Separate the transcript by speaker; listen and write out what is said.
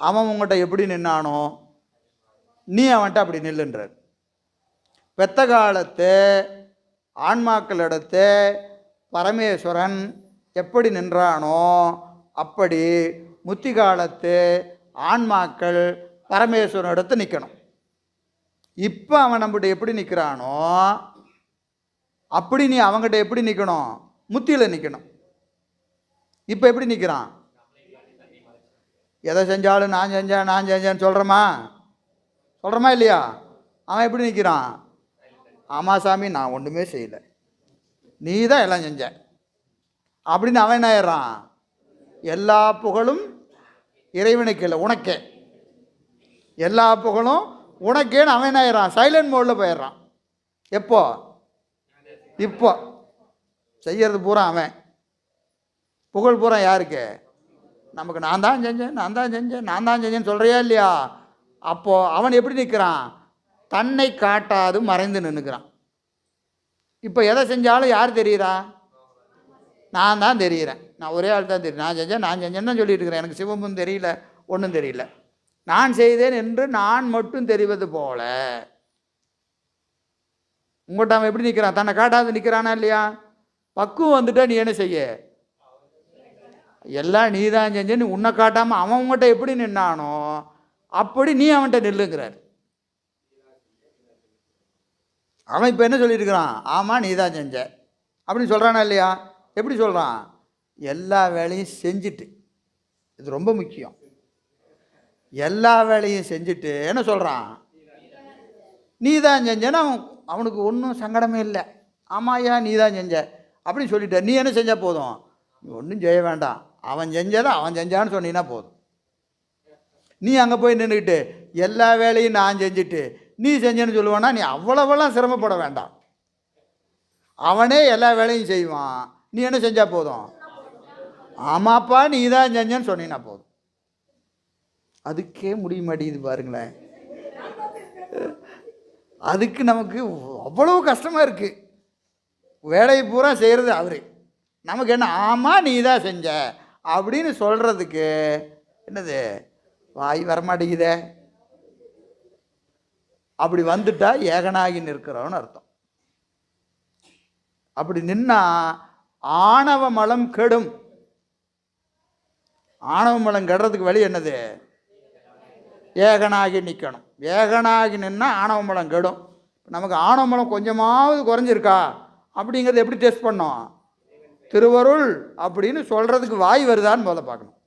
Speaker 1: அவன் உங்கள்கிட்ட எப்படி நின்னானோ நீ அவன்கிட்ட அப்படி நில்லுன்றார். பெத்த காலத்து ஆன்மாக்களிடத்து பரமேஸ்வரன் எப்படி நின்றானோ அப்படி முத்தி காலத்து ஆன்மாக்கள் பரமேஸ்வரனிடத்து நிற்கணும். இப்போ அவன் நம்மகிட்ட எப்படி நிற்கிறானோ அப்படி நீ அவங்ககிட்ட எப்படி நிற்கணும்? முத்தியில் நிற்கணும். இப்போ எப்படி நிற்கிறான்? எதை செஞ்சாலும் நான் செஞ்சேன்னு சொல்கிறோமா இல்லையா? அவன் எப்படி நிற்கிறான்? ஆமாம் சாமி, நான் ஒன்றுமே செய்யலை, நீ தான் எல்லாம் செஞ்ச அப்படின்னு அவன் என்ன ஆயிடுறான்? எல்லா புகழும் இறைவனுக்கு இல்லை, உனக்கே. எல்லா புகழும் உனக்கேன்னு அவன் என்ன ஆயிடுறான்? சைலண்ட் மோடில் போயிடுறான். எப்போ? இப்போ செய்கிறது பூரா அவன். புகழ் பூரா யாருக்கு? நமக்கு. நான் தான் செஞ்சேன்னு சொல்கிறியா இல்லையா? அப்போது அவன் எப்படி நிற்கிறான்? தன்னை காட்டாது மறைந்து நின்றுக்கிறான். இப்போ எதை செஞ்சாலும் யார் தெரியுறா? நான் தான் தெரிகிறேன். நான் ஒரே ஆள் தான் தெரியும். நான் செஞ்சேன்னு தான் சொல்லிட்டு இருக்கிறேன். எனக்கு சிவமும் தெரியல, ஒன்றும் தெரியல. நான் செய்தேன் என்று நான் மட்டும் தெரிவது போல உங்கள்கிட்ட அவன் எப்படி நிற்கிறான்? தன்னை காட்டாது நிற்கிறானா இல்லையா? பக்குவம் வந்துட்டா நீ என்ன செய்ய? எல்லாம் நீ தான் செஞ்சு. நீ உன்னை காட்டாமல் அவன் உங்கள்கிட்ட எப்படி நின்னானோ அப்படி நீ அவன்கிட்ட நில்லுங்கிறார். அவன் இப்போ என்ன சொல்லியிருக்கிறான்? ஆமாம், நீ தான் செஞ்ச அப்படின்னு சொல்கிறானா இல்லையா? எப்படி சொல்கிறான்? எல்லா வேலையும் செஞ்சுட்டு, இது ரொம்ப முக்கியம், எல்லா வேலையும் செஞ்சுட்டு என்ன சொல்கிறான்? நீ தான் செஞ்சேன்னு அவனுக்கு ஒன்றும் சங்கடமே இல்லை. ஆமாயா, நீ தான் செஞ்ச அப்படின்னு சொல்லிட்ட. நீ என்ன செஞ்சால் போதும்? நீ ஒன்றும் செய்ய வேண்டாம், அவன் செஞ்சதை அவன் செஞ்சான்னு சொன்னீங்கன்னா போதும். நீ அங்கே போய் நின்றுக்கிட்டு எல்லா வேலையும் நான் செஞ்சுட்டு நீ செஞ்சேன்னு சொல்லுவானா? நீ அவ்வளவெல்லாம் சிரமப்பட வேண்டாம், அவனே எல்லா வேலையும் செய்வான். நீ என்ன செஞ்சால் போதும்? ஆமாப்பா, நீ தான் செஞ்சேன்னு சொன்னீங்கன்னா போதும். அதுக்கே முடிய மாட்டேங்குது பாருங்களேன். அதுக்கு நமக்கு அவ்வளோ கஷ்டமாக இருக்குது. வேலையை பூரா செய்கிறது அவரு, நமக்கு என்ன ஆமாம் நீ தான் செஞ்ச அப்படின்னு சொல்கிறதுக்கு என்னது வாய் வரமாட்டேங்குதே. அப்படி வந்துட்டா ஏகனாகி நிற்கிறவன்னு அர்த்தம். அப்படி நின்னா ஆணவ மலம் கெடும். ஆணவ மலம் கெடுறதுக்கு வழி என்னது? ஏகனாகி நிற்கணும். ஏகனாகி நின்னா ஆணவ மலம் கெடும். நமக்கு ஆணவ மலம் கொஞ்சமாவது குறைஞ்சிருக்கா அப்படிங்கிறது எப்படி டெஸ்ட் பண்ணோம்? திருவருள் அப்படின்னு சொல்கிறதுக்கு வாய் வருதான்னு முதல்ல பார்க்கணும்.